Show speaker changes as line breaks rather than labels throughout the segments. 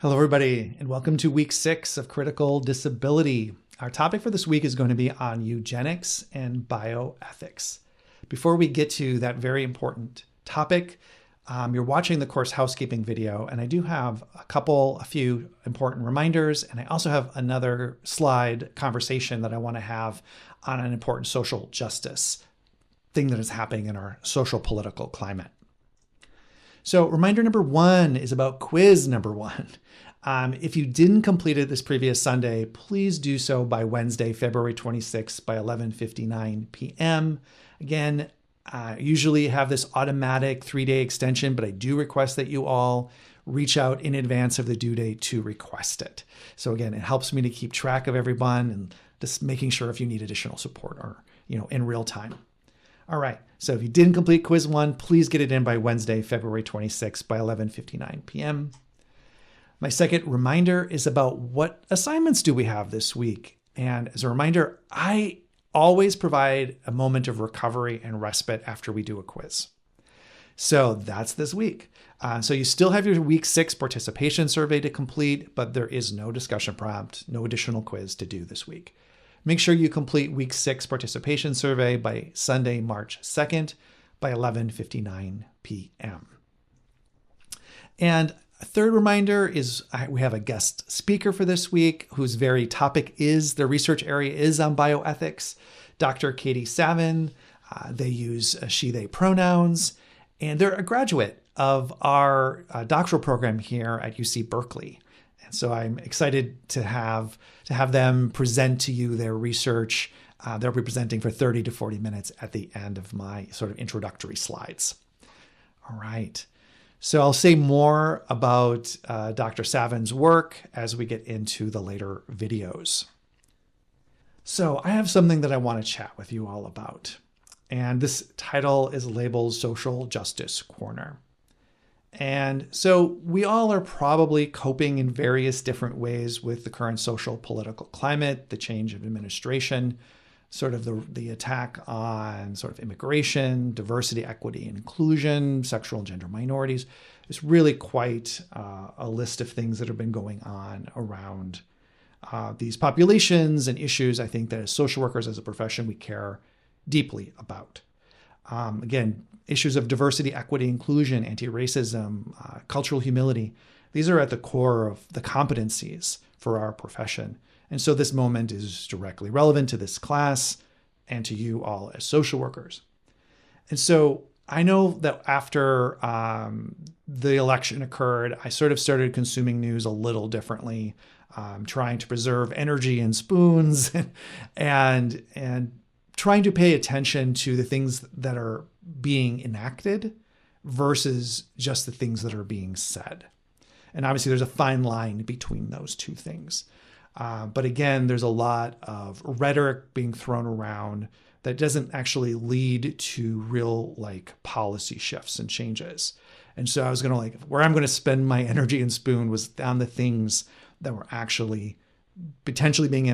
Hello, everybody, and welcome to week 6 of Critical Disability. Our topic for this week is going to be on eugenics and bioethics. Before we get to that very important topic, you're watching the course Housekeeping video, and I do have a few important reminders, and I also have another slide conversation that I want to have on an important social justice thing that is happening in our social political climate. So reminder number 1 is about quiz number 1. If you didn't complete it this previous Sunday, please do so by Wednesday, February 26th by 11:59 p.m. Again, I usually have this automatic 3-day extension, but I do request that you all reach out in advance of the due date to request it. So again, it helps me to keep track of everyone and just making sure if you need additional support or, in real time. All right, so if you didn't complete quiz 1, please get it in by Wednesday, February 26th by 11:59 p.m. My second reminder is about what assignments do we have this week. And as a reminder, I always provide a moment of recovery and respite after we do a quiz. So that's this week. So you still have your week 6 participation survey to complete, but there is no discussion prompt, no additional quiz to do this week. Make sure you complete week 6 participation survey by Sunday, March 2nd by 11:59 p.m. And a third reminder is we have a guest speaker for this week whose very topic is, their research area is on bioethics, Dr. Katie Savin. They use she, they pronouns, and they're a graduate of our doctoral program here at UC Berkeley. And so I'm excited to have them present to you their research. They'll be presenting for 30 to 40 minutes at the end of my sort of introductory slides. All right. So I'll say more about Dr. Savin's work as we get into the later videos. So I have something that I want to chat with you all about. And this title is labeled Social Justice Corner. And so we all are probably coping in various different ways with the current social political climate, the change of administration, sort of the attack on sort of immigration, diversity, equity, and inclusion, sexual and gender minorities. It's really quite a list of things that have been going on around these populations and issues I think that as social workers, as a profession, we care deeply about. Again, issues of diversity, equity, inclusion, anti-racism, cultural humility. These are at the core of the competencies for our profession. And so this moment is directly relevant to this class and to you all as social workers. And so I know that after the election occurred, I sort of started consuming news a little differently, trying to preserve energy and spoons and trying to pay attention to the things that are being enacted versus just the things that are being said. And obviously there's a fine line between those two things. But again, there's a lot of rhetoric being thrown around that doesn't actually lead to real policy shifts and changes. And so I was going to where I'm going to spend my energy and spoon was on the things that were actually potentially being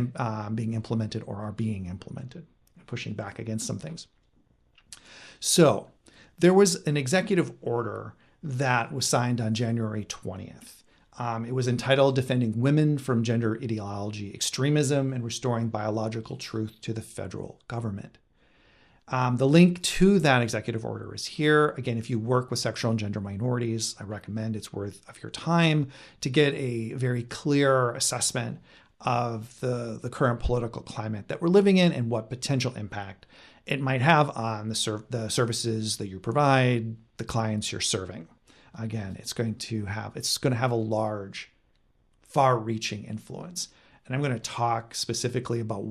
implemented or are being implemented, pushing back against some things. So there was an executive order that was signed on January 20th. It was entitled Defending Women from Gender Ideology Extremism and Restoring Biological Truth to the Federal Government. The link to that executive order is here. Again, if you work with sexual and gender minorities, I recommend it's worth of your time to get a very clear assessment of the current political climate that we're living in and what potential impact it might have on the services that you provide, the clients you're serving. Again, it's going to have a large, far-reaching influence. And I'm going to talk specifically about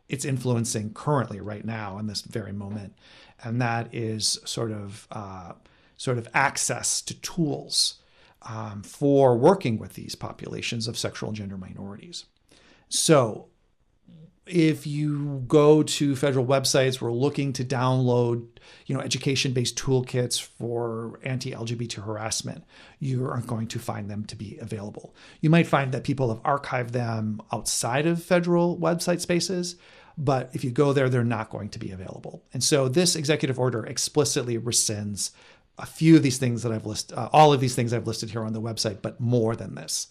it's influencing currently right now in this very moment. And that is sort of access to tools for working with these populations of sexual and gender minorities. So if you go to federal websites, we're looking to download, education-based toolkits for anti-LGBT harassment. You aren't going to find them to be available. You might find that people have archived them outside of federal website spaces, but if you go there, they're not going to be available. And so this executive order explicitly rescinds a few of these things that I've listed, all of these things I've listed here on the website, but more than this.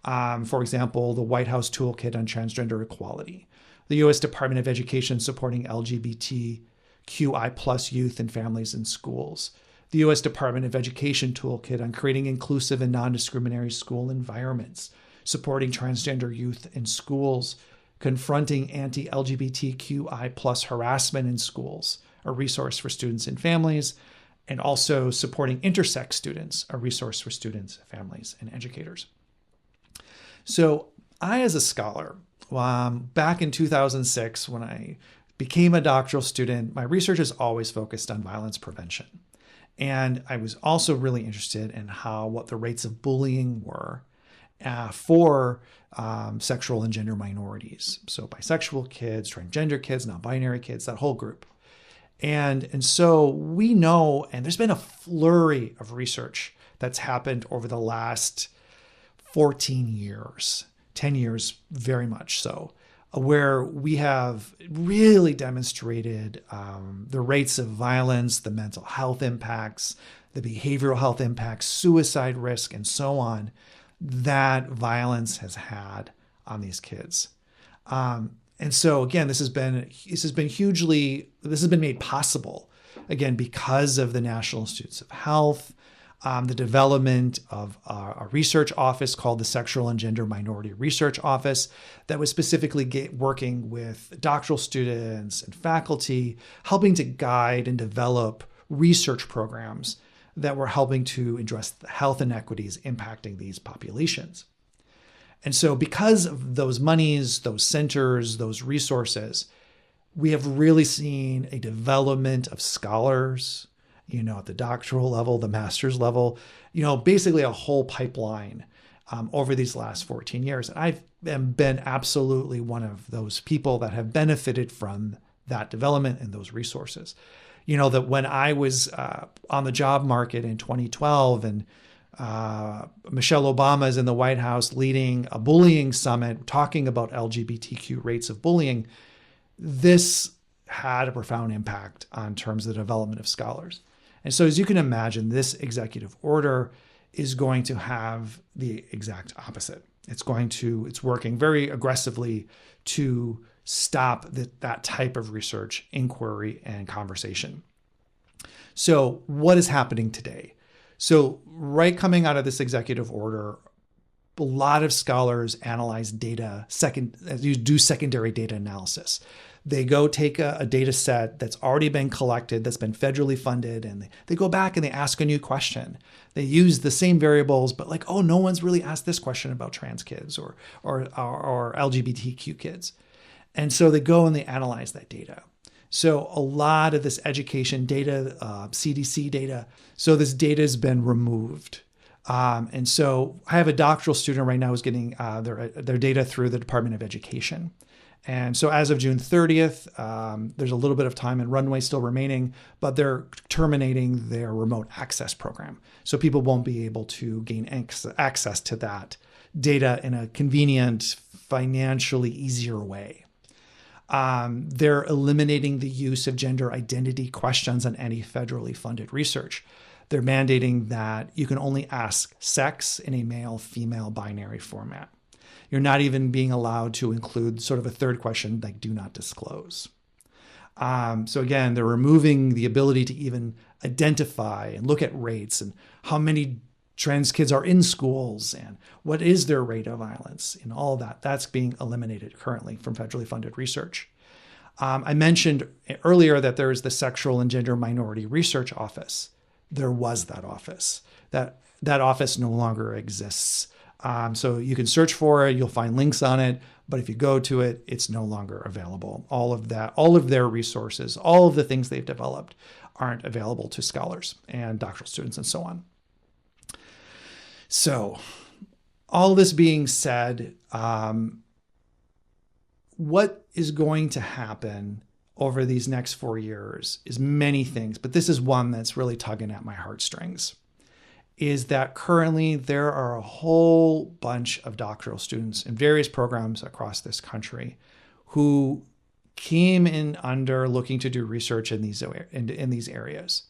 For example, the White House Toolkit on Transgender Equality, the U.S. Department of Education supporting LGBTQI plus youth and families in schools, the U.S. Department of Education Toolkit on creating inclusive and non-discriminatory school environments, supporting transgender youth in schools, confronting anti-LGBTQI plus harassment in schools, a resource for students and families, and also supporting intersex students, a resource for students, families, and educators. So I, as a scholar, back in 2006, when I became a doctoral student, my research is always focused on violence prevention. And I was also really interested in what the rates of bullying were for sexual and gender minorities. So bisexual kids, transgender kids, non-binary kids, that whole group. And so we know, and there's been a flurry of research that's happened over the last 14 years, 10 years, very much so, where we have really demonstrated the rates of violence, the mental health impacts, the behavioral health impacts, suicide risk, and so on, that violence has had on these kids. And so again, this has been made possible, again, because of the National Institutes of Health, the development of a research office called the Sexual and Gender Minority Research Office that was specifically working with doctoral students and faculty, helping to guide and develop research programs that were helping to address the health inequities impacting these populations. And so because of those monies, those centers, those resources, we have really seen a development of scholars, at the doctoral level, the master's level, basically a whole pipeline over these last 14 years. And I've been absolutely one of those people that have benefited from that development and those resources. That when I was on the job market in 2012 and Michelle Obama is in the White House leading a bullying summit, talking about LGBTQ rates of bullying, this had a profound impact on terms of the development of scholars. And so as you can imagine, this executive order is going to have the exact opposite. It's working very aggressively to stop that type of research, inquiry, and conversation. So what is happening today? So right coming out of this executive order, a lot of scholars analyze data, do secondary data analysis. They go take a data set that's already been collected, that's been federally funded, and they go back and they ask a new question. They use the same variables, but no one's really asked this question about trans kids or LGBTQ kids. And so they go and they analyze that data. So a lot of this education data, CDC data, so this data has been removed. And so I have a doctoral student right now who's getting their data through the Department of Education. And so as of June 30th, there's a little bit of time and runway still remaining, but they're terminating their remote access program. So people won't be able to gain access to that data in a convenient, financially easier way. They're eliminating the use of gender identity questions on any federally funded research. They're mandating that you can only ask sex in a male-female binary format. You're not even being allowed to include sort of a third question like do not disclose. So again, they're removing the ability to even identify and look at rates and how many trans kids are in schools and what is their rate of violence and all of that. That's being eliminated currently from federally funded research. I mentioned earlier that there is the Sexual and Gender Minority Research Office. There was that office. That office no longer exists. So you can search for it, you'll find links on it, but if you go to it, it's no longer available. All of their resources, all of the things they've developed aren't available to scholars and doctoral students and so on. So all this being said, what is going to happen over these next 4 years is many things, but this is one that's really tugging at my heartstrings. Is that currently there are a whole bunch of doctoral students in various programs across this country who came in under looking to do research in these areas.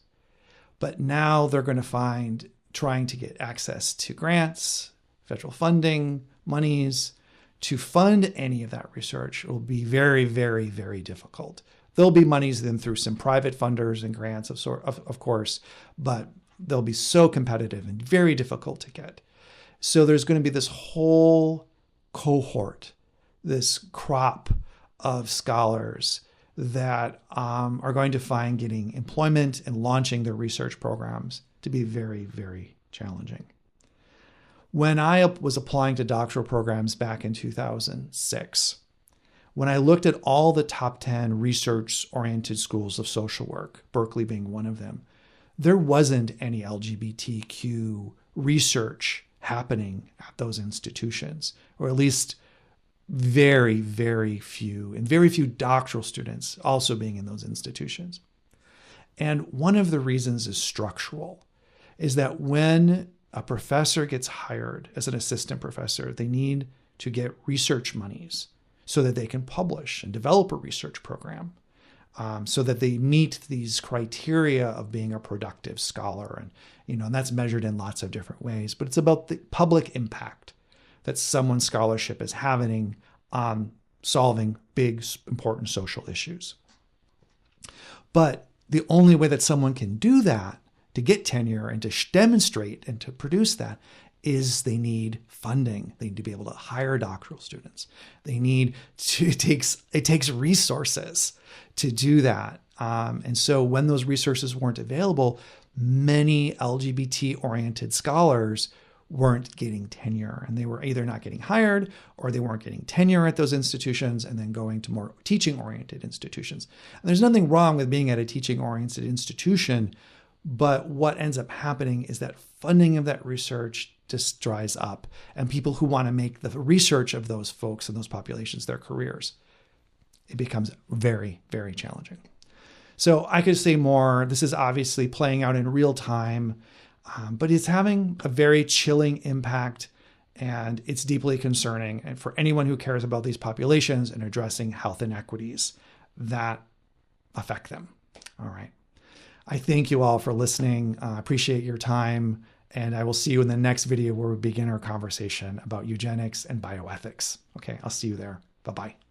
But now they're going to find trying to get access to grants, federal funding, monies to fund any of that research will be very, very, very difficult. There'll be monies then through some private funders and grants of course, but they'll be so competitive and very difficult to get. So there's going to be this whole cohort, this crop of scholars that are going to find getting employment and launching their research programs to be very, very challenging. When I was applying to doctoral programs back in 2006, when I looked at all the top 10 research-oriented schools of social work, Berkeley being one of them, there wasn't any LGBTQ research happening at those institutions, or at least very, very few, and very few doctoral students also being in those institutions. And one of the reasons is structural, is that when a professor gets hired as an assistant professor, they need to get research monies so that they can publish and develop a research program, so that they meet these criteria of being a productive scholar. And that's measured in lots of different ways, but it's about the public impact that someone's scholarship is having on solving big, important social issues. But the only way that someone can do that, to get tenure and to demonstrate and to produce that, is they need funding. They need to be able to hire doctoral students. It takes resources to do that. And so when those resources weren't available, many LGBT-oriented scholars weren't getting tenure, and they were either not getting hired or they weren't getting tenure at those institutions and then going to more teaching-oriented institutions. And there's nothing wrong with being at a teaching-oriented institution, but what ends up happening is that funding of that research just dries up, and people who want to make the research of those folks and those populations their careers, it becomes very, very challenging. So I could say more. This is obviously playing out in real time, but it's having a very chilling impact, and it's deeply concerning. And for anyone who cares about these populations and addressing health inequities that affect them. All right. I thank you all for listening. I appreciate your time, and I will see you in the next video where we begin our conversation about eugenics and bioethics. Okay, I'll see you there. Bye-bye.